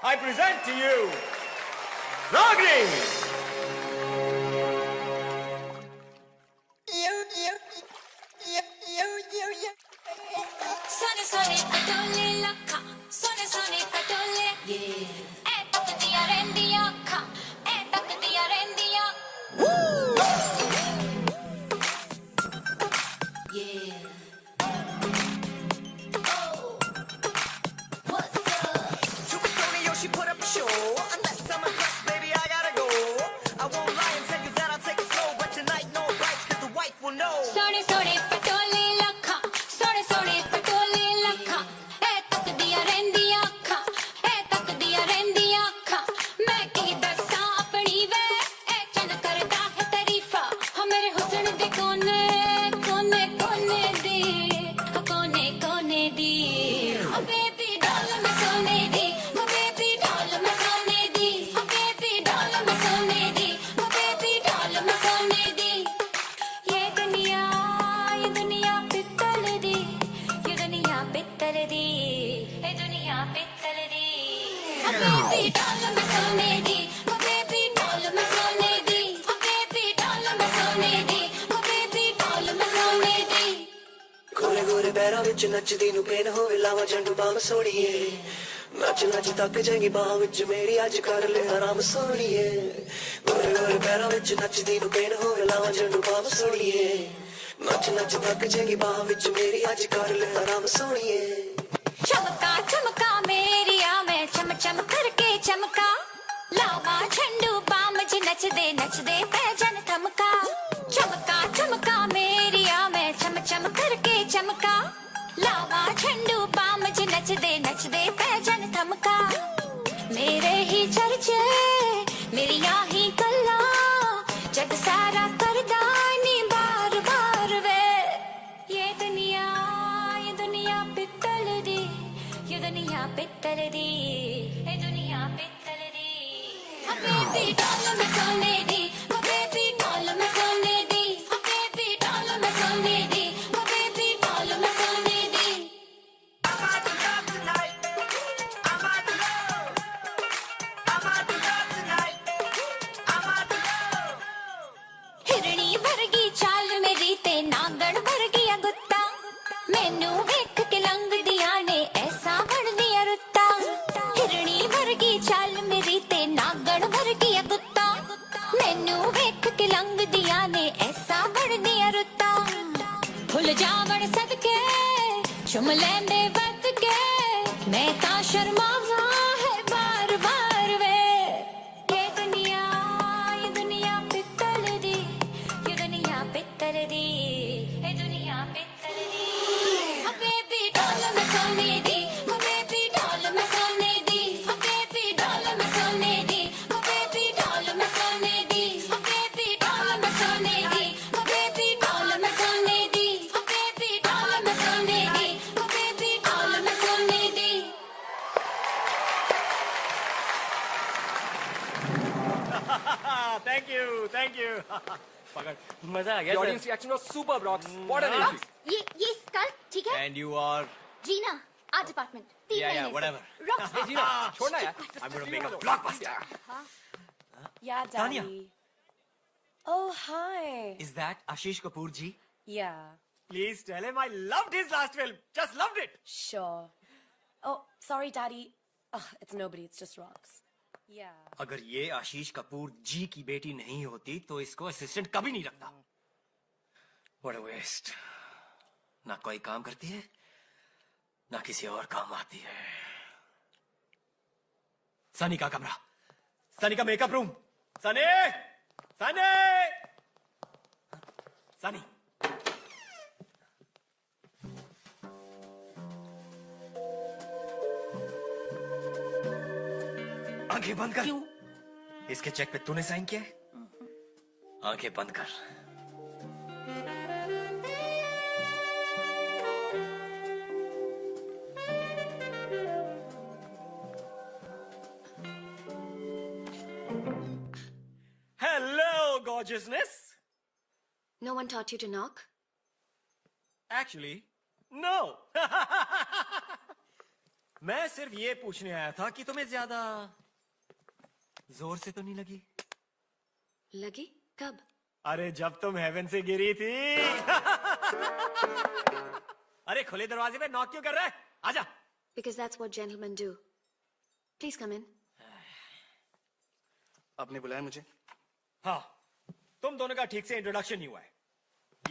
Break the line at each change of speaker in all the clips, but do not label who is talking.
I present to you Ragini.
Sone sone patole lakha, sone sone patole. Yeah. Eh tak diya rendiya kha, eh tak diya rendiya. Woo. Yeah. Oh. What's up?
Super Sony Yoshi put up a show. Unless I'm impressed, baby, I gotta go. I won't lie and tell you that I'll take it slow, but tonight no bites, 'cause the wife will know.
Sone sone patole lakha, sone sone patole lakha. Eh tak diya rendiya kha, eh tak diya rendiya kha. Main ki dassa apni ve, eh chand karda hai tarifa. Ha mere husn de kone kone kone de, ha kone kone de. Oh baby doll me sone di, oh baby doll me sone di, oh baby doll me sone di, oh baby doll me sone di. ये दुनिया पित्तल दी, ये दुनिया पित्तल दी, ये दुनिया पित्तल दी. Oh baby doll me सोने दी, oh baby doll me सोने दी, oh baby doll me सोने दी, oh baby doll me सोने दी.
गोरे गोरे पैरों विच नचदी नू पेन होवे लावा झंडू बाम सोड़िए नच नच तक जाएगी बाह विच मेरी अज कर ले आराम सोड़िए गोरे गोरे पैरों विच नचदी नू पेन होवे लावा झंडू बाम सोड़िए नच नच तक जाएगी बाह विच मेरी अज कर ले आराम सोड़िए
चमका चमका मेरी आ मैं चम चम करके चमका लावा झंडू बाम ज नच दे पैजन थमका चमका चमका मेरी आ मैं चम चम करके चमका लावा झंडू बाम ज नच दे पैजन थमका मेरे ही चर्चे मेरी ही गल्ला जग सारा करदा नी बार बार वे ये दुनिया पित्तल दी ये दुनिया पित्तल दी ये दुनिया पित्तल दी ओ बेबी डॉल में सोने दी ओ बेबी डॉल में सोने दी ओ बेबी डॉल में सोने दी ओ बेबी डॉल में सोने दी
I'm about to love tonight. I'm about to love. I'm about to love tonight. I'm about to love.
हिरणी वर्गी चाल मेरी ते नागण वर्गी गुत्ता मैनू वेख के लंघ दिया ने ऐसा बन दिया रुत्ता हिरणी वर्गी चाल मेरी ते नागण वर्गी गुत्ता मैनू वेख के लंघ दिया ने ऐसा बन दिया रुत्ता भुल जावण सदके चुम लैंदे वत के मैं ता शर्मावा है बार बार वे ये दुनिया पित्तल दी ये दुनिया पित्तल दी ये दुनिया पित्तल दी ओ बेबी डॉल में सोने दी ओ बेबी डॉल में सोने दी ओ बेबी डॉल में सोने दी ओ बेबी डॉल में सोने दी ओ बेबी डॉल में सोने दी ओ बेबी डॉल में सोने दी ओ बेबी डॉल में सोने दी ओ बेबी डॉल में सोने दी.
Thank you. पकड़, मजा आ गया.
The audience reaction was super, Brox. What an entry.
ये स्कल ठीक है
And you are.
जीना art department
Yeah, whatever.
Hey, Gina, छोड़ना यार.
I'm gonna make a blockbuster.
Yeah,
Tanya.
Daddy. Oh, hi.
Is that Ashish Kapoor ji?
Yeah,
Please tell him I loved his last film. Just loved it.
sure. Oh, sorry, Daddy. It's nobody, it's just rocks. Yeah.
अगर ये आशीष कपूर जी की बेटी नहीं होती तो इसको assistant कभी नहीं रखता. What a waste. ना कोई काम करती है ना किसी और काम आती है. सनी का कमरा, सनी का मेकअप रूम. सनी आंखें बंद कर. क्यों? इसके चेक पे तूने साइन किया है. आंखें बंद कर. Hello, gorgeousness.
No one taught you to knock?
Actually, no. मैं सिर्फ ये पूछने आया था कि तुम्हें ज्यादा जोर से तो नहीं लगी?
लगी? कब?
अरे जब तुम हेवन से गिरी थी। अरे खुले दरवाजे पे नॉक क्यों कर रहा है? आजा।
Because that's what gentlemen do. Please come in.
आपने बुलाया मुझे?
हाँ, तुम दोनों का ठीक से इंट्रोडक्शन नहीं हुआ है।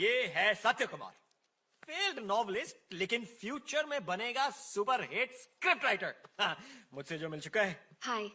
ये है सत्य कुमार, फेल्ड नॉवलिस्ट, लेकिन फ्यूचर में बनेगा सुपर हिट स्क्रिप्ट राइटर। मुझसे जो मिल चुका है।
Hi,